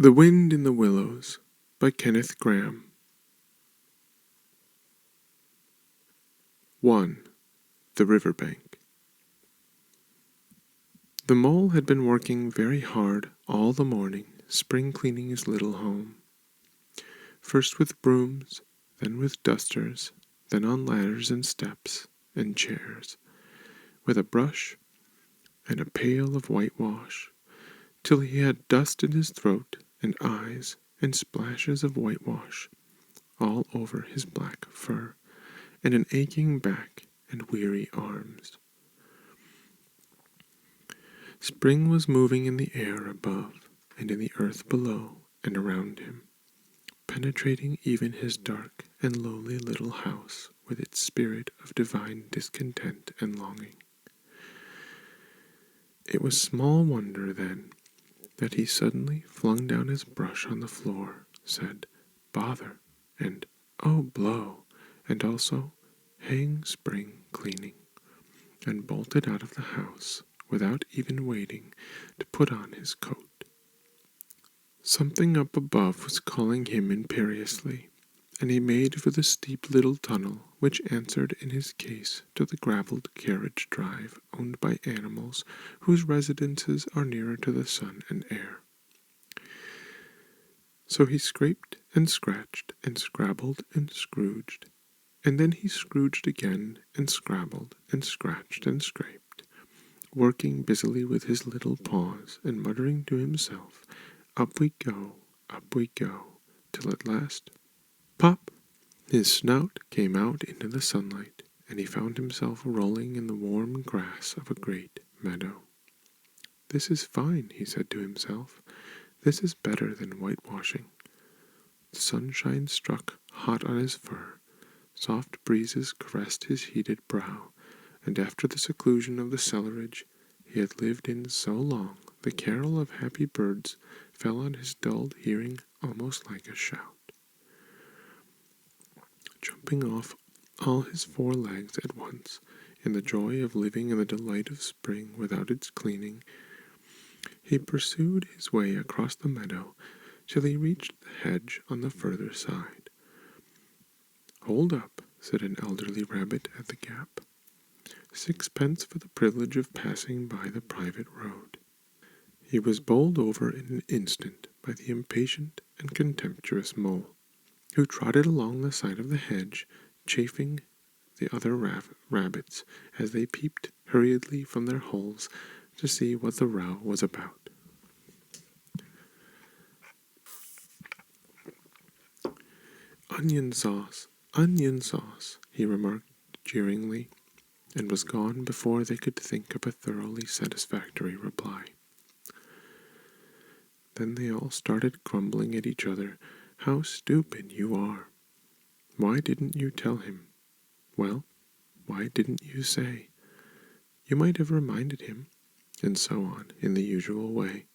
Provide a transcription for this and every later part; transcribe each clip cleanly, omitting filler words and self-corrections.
The Wind in the Willows by Kenneth Grahame. 1. The Riverbank. The mole had been working very hard all the morning, spring cleaning his little home. First with brooms, then with dusters, then on ladders and steps and chairs, with a brush and a pail of whitewash, till he had dust in his throat and eyes and splashes of whitewash all over his black fur, and an aching back and weary arms. Spring was moving in the air above and in the earth below and around him, penetrating even his dark and lowly little house with its spirit of divine discontent and longing. It was small wonder, then, that he suddenly flung down his brush on the floor, said, "Bother," and "Oh, blow," and also, "Hang spring cleaning," and bolted out of the house without even waiting to put on his coat. Something up above was calling him imperiously, and he made for the steep little tunnel which answered in his case to the gravelled carriage drive owned by animals whose residences are nearer to the sun and air. So he scraped and scratched and scrabbled and scrooged, and then he scrooged again and scrabbled and scratched and scraped, working busily with his little paws and muttering to himself, up we go, till at last, pop! His snout came out into the sunlight, and he found himself rolling in the warm grass of a great meadow. "This is fine," he said to himself. "This is better than whitewashing." The sunshine struck hot on his fur, soft breezes caressed his heated brow, and after the seclusion of the cellarage he had lived in so long, the carol of happy birds fell on his dulled hearing almost like a shout. Jumping off all his 4 legs at once, in the joy of living in the delight of spring without its cleaning, he pursued his way across the meadow till he reached the hedge on the further side. "Hold up," said an elderly rabbit at the gap. "6 pence for the privilege of passing by the private road." He was bowled over in an instant by the impatient and contemptuous mole, who trotted along the side of the hedge, chaffing the other rabbits as they peeped hurriedly from their holes to see what the row was about. "Onion sauce, he remarked jeeringly, and was gone before they could think of a thoroughly satisfactory reply. Then they all started grumbling at each other. "How stupid you are! Why didn't you tell him? Well, why didn't you say? You might have reminded him," and so on in the usual way.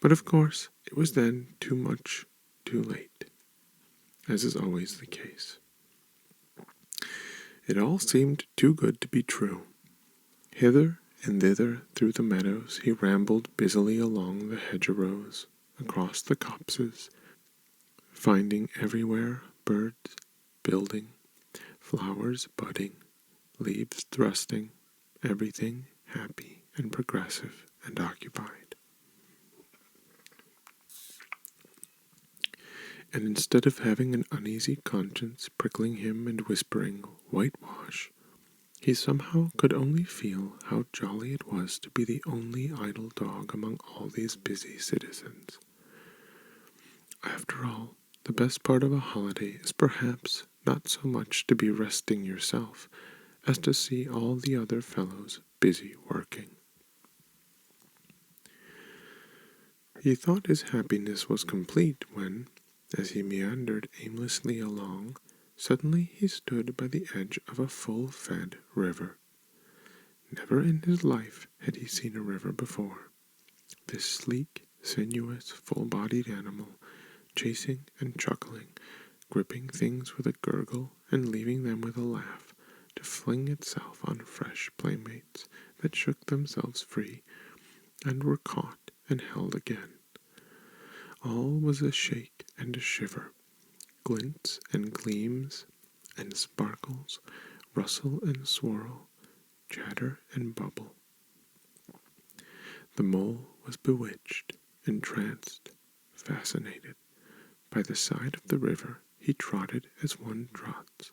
But of course it was then too much too late, as is always the case. It all seemed too good to be true. Hither and thither through the meadows he rambled busily along the hedgerows, across the copses, finding everywhere birds building, flowers budding, leaves thrusting, everything happy and progressive and occupied. And instead of having an uneasy conscience prickling him and whispering, "Whitewash," he somehow could only feel how jolly it was to be the only idle dog among all these busy citizens. After all, the best part of a holiday is perhaps not so much to be resting yourself as to see all the other fellows busy working. He thought his happiness was complete when, as he meandered aimlessly along, suddenly he stood by the edge of a full-fed river. Never in his life had he seen a river before. This sleek, sinuous, full-bodied animal, chasing and chuckling, gripping things with a gurgle and leaving them with a laugh, to fling itself on fresh playmates that shook themselves free and were caught and held again. All was a shake and a shiver, glints and gleams and sparkles, rustle and swirl, chatter and bubble. The mole was bewitched, entranced, fascinated. By the side of the river he trotted as one trots,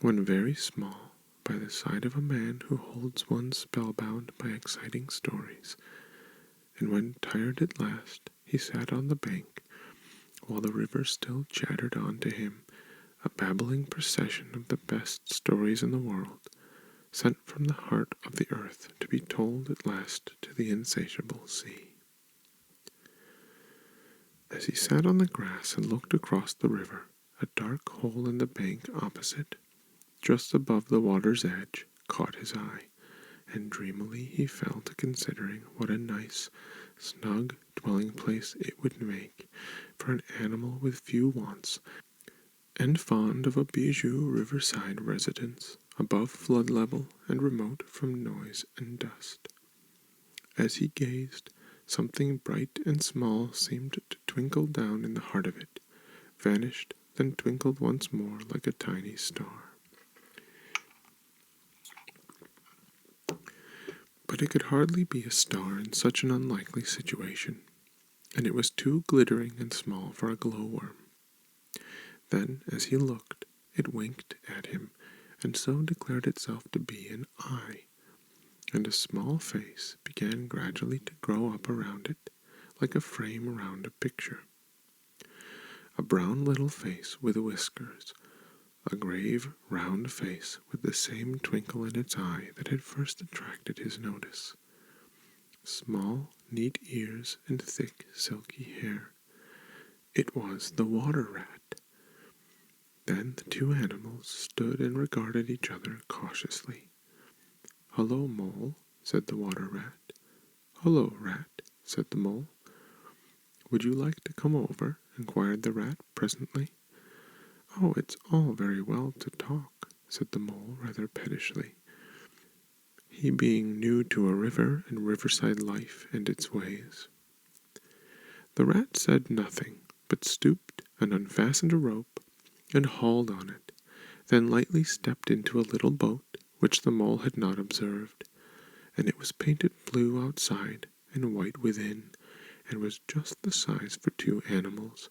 when very small, by the side of a man who holds one spellbound by exciting stories, and when tired at last, he sat on the bank, while the river still chattered on to him, a babbling procession of the best stories in the world, sent from the heart of the earth to be told at last to the insatiable sea. As he sat on the grass and looked across the river, a dark hole in the bank opposite, just above the water's edge, caught his eye, and dreamily he fell to considering what a nice, snug dwelling place it would make for an animal with few wants, and fond of a bijou riverside residence, above flood level and remote from noise and dust. As he gazed, something bright and small seemed to twinkle down in the heart of it, vanished, then twinkled once more like a tiny star. But it could hardly be a star in such an unlikely situation, and it was too glittering and small for a glowworm. Then, as he looked, it winked at him, and so declared itself to be an eye, and a small face began gradually to grow up around it, like a frame around a picture. A brown little face with whiskers, a grave, round face with the same twinkle in its eye that had first attracted his notice. Small, neat ears and thick, silky hair. It was the water rat. Then the two animals stood and regarded each other cautiously. "Hullo, Mole," said the water rat. "Hullo, Rat," said the Mole. "Would you like to come over?" inquired the rat presently. "Oh, it's all very well to talk," said the Mole rather pettishly, he being new to a river and riverside life and its ways. The rat said nothing, but stooped and unfastened a rope and hauled on it, then lightly stepped into a little boat which the Mole had not observed, and it was painted blue outside and white within, and was just the size for two animals,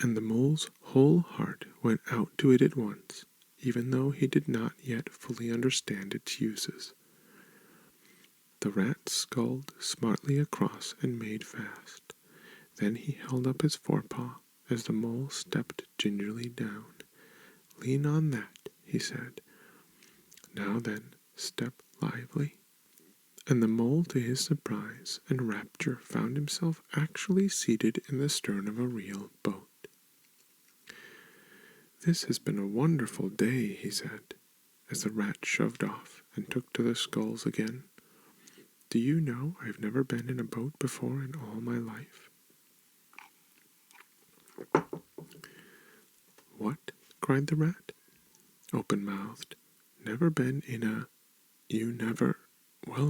and the Mole's whole heart went out to it at once, even though he did not yet fully understand its uses. The rat sculled smartly across and made fast. Then he held up his forepaw as the Mole stepped gingerly down. "Lean on that," he said. "Now then, step lively." And the Mole, to his surprise and rapture, found himself actually seated in the stern of a real boat. "This has been a wonderful day," he said, as the rat shoved off and took to the sculls again. "Do you know I've never been in a boat before in all my life?" "What?" cried the rat, open-mouthed. "Never been in a... You never... Well,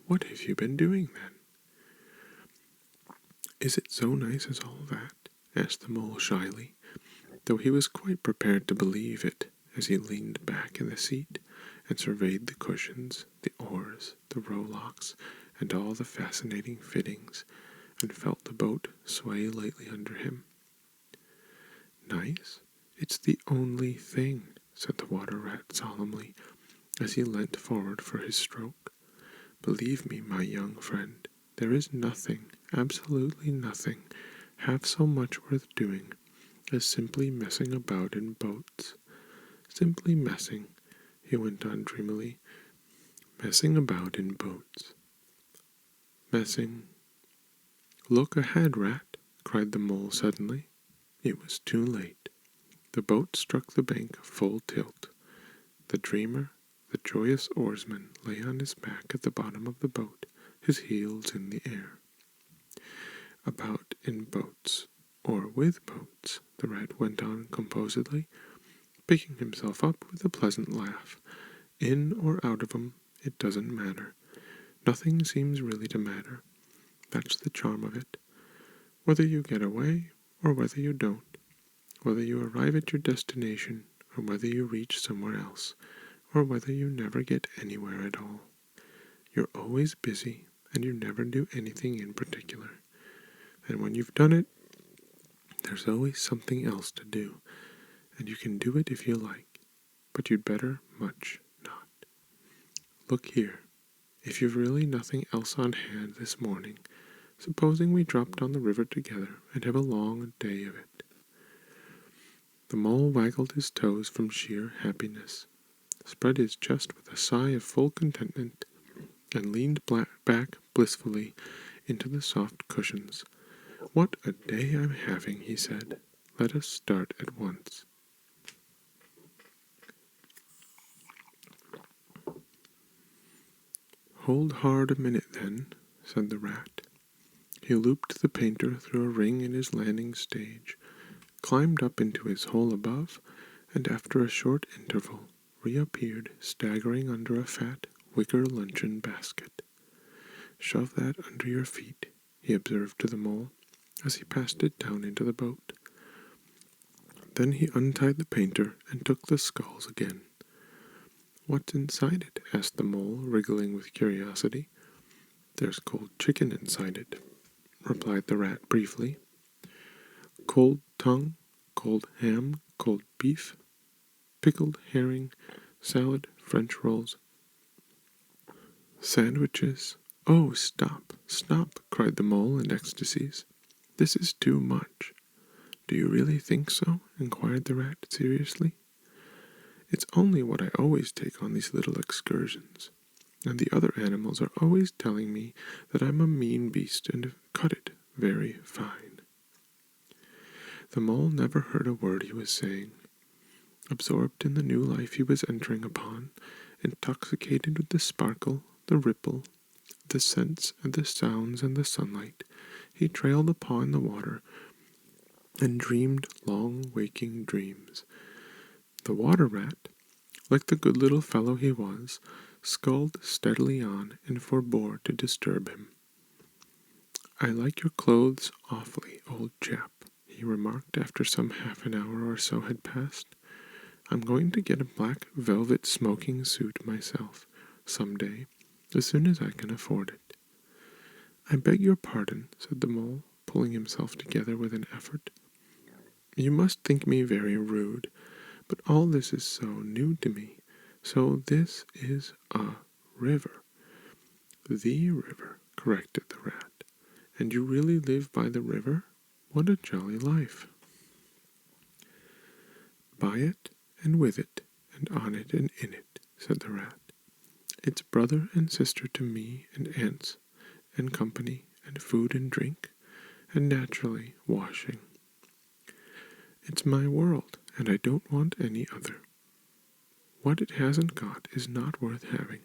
What have you been doing, then?" "Is it so nice as all that?" asked the Mole shyly, though he was quite prepared to believe it, as he leaned back in the seat and surveyed the cushions, the oars, the rowlocks, and all the fascinating fittings, and felt the boat sway lightly under him. "Nice? It's the only thing," said the water rat solemnly, as he leant forward for his stroke. "Believe me, my young friend, there is nothing, absolutely nothing, half so much worth doing as simply messing about in boats. Simply messing," he went on dreamily, "messing about in boats. Messing—" "Look ahead, Rat," cried the Mole suddenly. It was too late. The boat struck the bank full tilt. The dreamer, the joyous oarsman, lay on his back at the bottom of the boat, his heels in the air. "About in boats, or with boats," the rat went on composedly, picking himself up with a pleasant laugh. "In or out of 'em, it doesn't matter. Nothing seems really to matter. That's the charm of it. whether you get away or whether you don't, whether you arrive at your destination or whether you reach somewhere else, or whether you never get anywhere at all. You're always busy, and you never do anything in particular. And when you've done it, there's always something else to do, and you can do it if you like, but you'd better much not. Look here, if you've really nothing else on hand this morning, supposing we drop down the river together and have a long day of it. The mole waggled his toes from sheer happiness, spread his chest with a sigh of full contentment, and leaned back blissfully into the soft cushions. "What a day I'm having," he said. "Let us start at once." "Hold hard a minute, then," said the rat. He looped the painter through a ring in his landing stage, climbed up into his hole above, and after a short interval reappeared staggering under a fat wicker luncheon basket. "Shove that under your feet," he observed to the mole, as he passed it down into the boat. Then he untied the painter and took the sculls again. "What's inside it?" asked the mole, wriggling with curiosity. "There's cold chicken inside it," replied the rat briefly. "Cold tongue, cold ham, cold beef, pickled herring, salad, French rolls, sandwiches." "Oh, stop, stop," cried the mole in ecstasies. "This is too much." "Do you really think so?" inquired the rat seriously. "It's only what I always take on these little excursions, and the other animals are always telling me that I'm a mean beast and have cut it very fine." The mole never heard a word he was saying. Absorbed in the new life he was entering upon, intoxicated with the sparkle, the ripple, the scents and the sounds and the sunlight, he trailed a paw in the water and dreamed long waking dreams. The water rat, like the good little fellow he was, sculled steadily on and forbore to disturb him. "I like your clothes awfully, old chap," he remarked after some half an hour or so had passed. "I'm going to get a black velvet smoking suit myself, some day, as soon as I can afford it." "I beg your pardon," said the mole, pulling himself together with an effort. "You must think me very rude, but all this is so new to me. So this is a river." "The river," corrected the rat. "And you really live by the river? What a jolly life." "By it, and with it, and on it, and in it," said the rat. "It's brother and sister to me, and aunts, and company, and food and drink, and naturally washing. It's my world, and I don't want any other. What it hasn't got is not worth having,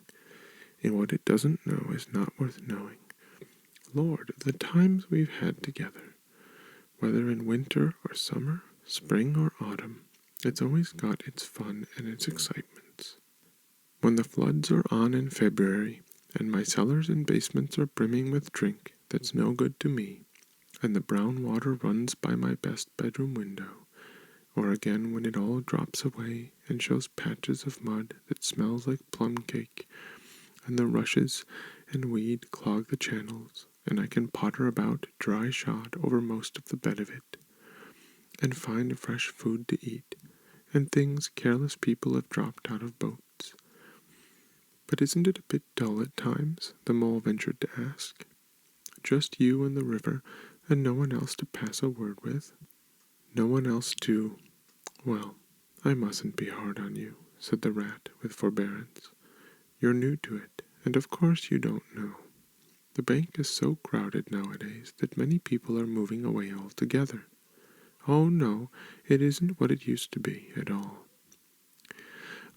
and what it doesn't know is not worth knowing. Lord, the times we've had together, whether in winter or summer, spring or autumn, it's always got its fun and its excitements. When the floods are on in February, and my cellars and basements are brimming with drink that's no good to me, and the brown water runs by my best bedroom window, or again when it all drops away and shows patches of mud that smells like plum cake, and the rushes and weed clog the channels, and I can potter about dry-shod over most of the bed of it, and find fresh food to eat, and things careless people have dropped out of boats. But isn't it a bit dull at times?" the mole ventured to ask. "Just you and the river, and no one else to pass a word with? No one else to— Well, I mustn't be hard on you," said the rat with forbearance. "You're new to it, and of course you don't know. The bank is so crowded nowadays that many people are moving away altogether. Oh no, it isn't what it used to be at all.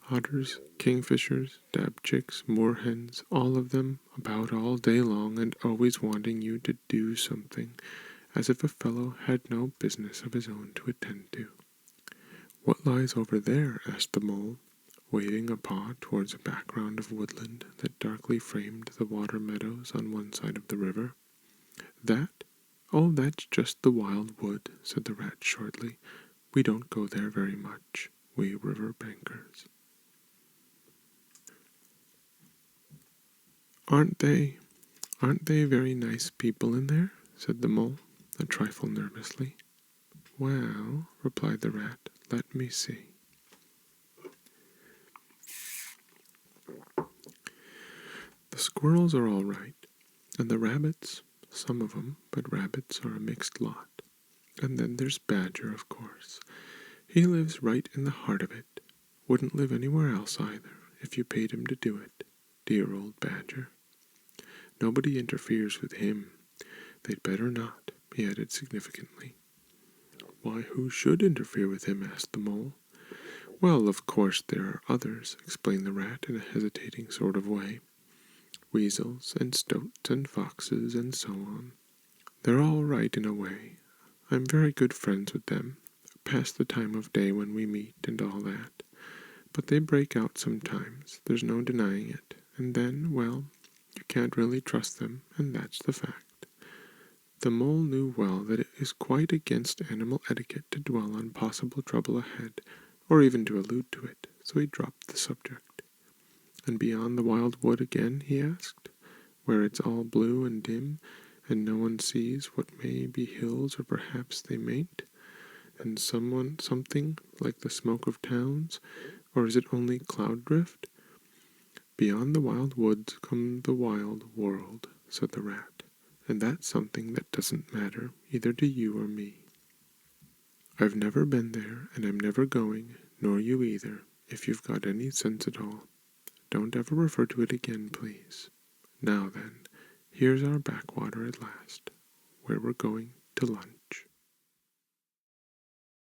Otters, kingfishers, dabchicks, moorhens, all of them about all day long and always wanting you to do something, as if a fellow had no business of his own to attend to." "What lies over there?" asked the mole, waving a paw towards a background of woodland that darkly framed the water meadows on one side of the river. "That? "Oh, that's just the wild wood," said the rat shortly. "We don't go there very much, we river bankers." Aren't they very nice people in there?" said the mole, a trifle nervously. "Well," replied the rat, "let me see. The squirrels are all right, and the rabbits, some of 'em, but rabbits are a mixed lot. And then there's Badger, of course. He lives right in the heart of it. Wouldn't live anywhere else either, if you paid him to do it. Dear old Badger. Nobody interferes with him. They'd better not," he added significantly. "Why, who should interfere with him?" asked the mole. "Well, of course there are others," explained the rat in a hesitating sort of way. "Weasels and stoats and foxes and so on. They're all right in a way. I'm very good friends with them, past the time of day when we meet and all that. But they break out sometimes, there's no denying it, and then, well, you can't really trust them, and that's the fact." The mole knew well that it is quite against animal etiquette to dwell on possible trouble ahead, or even to allude to it, so he dropped the subject. "And beyond the wild wood again?" he asked, "where it's all blue and dim, and no one sees what may be hills, or perhaps they mayn't, and something like the smoke of towns, or is it only cloud drift?" "Beyond the wild woods comes the wild world," said the rat, "and that's something that doesn't matter either to you or me. I've never been there, and I'm never going, nor you either, if you've got any sense at all. Don't ever refer to it again, please. Now then, here's our backwater at last, where we're going to lunch."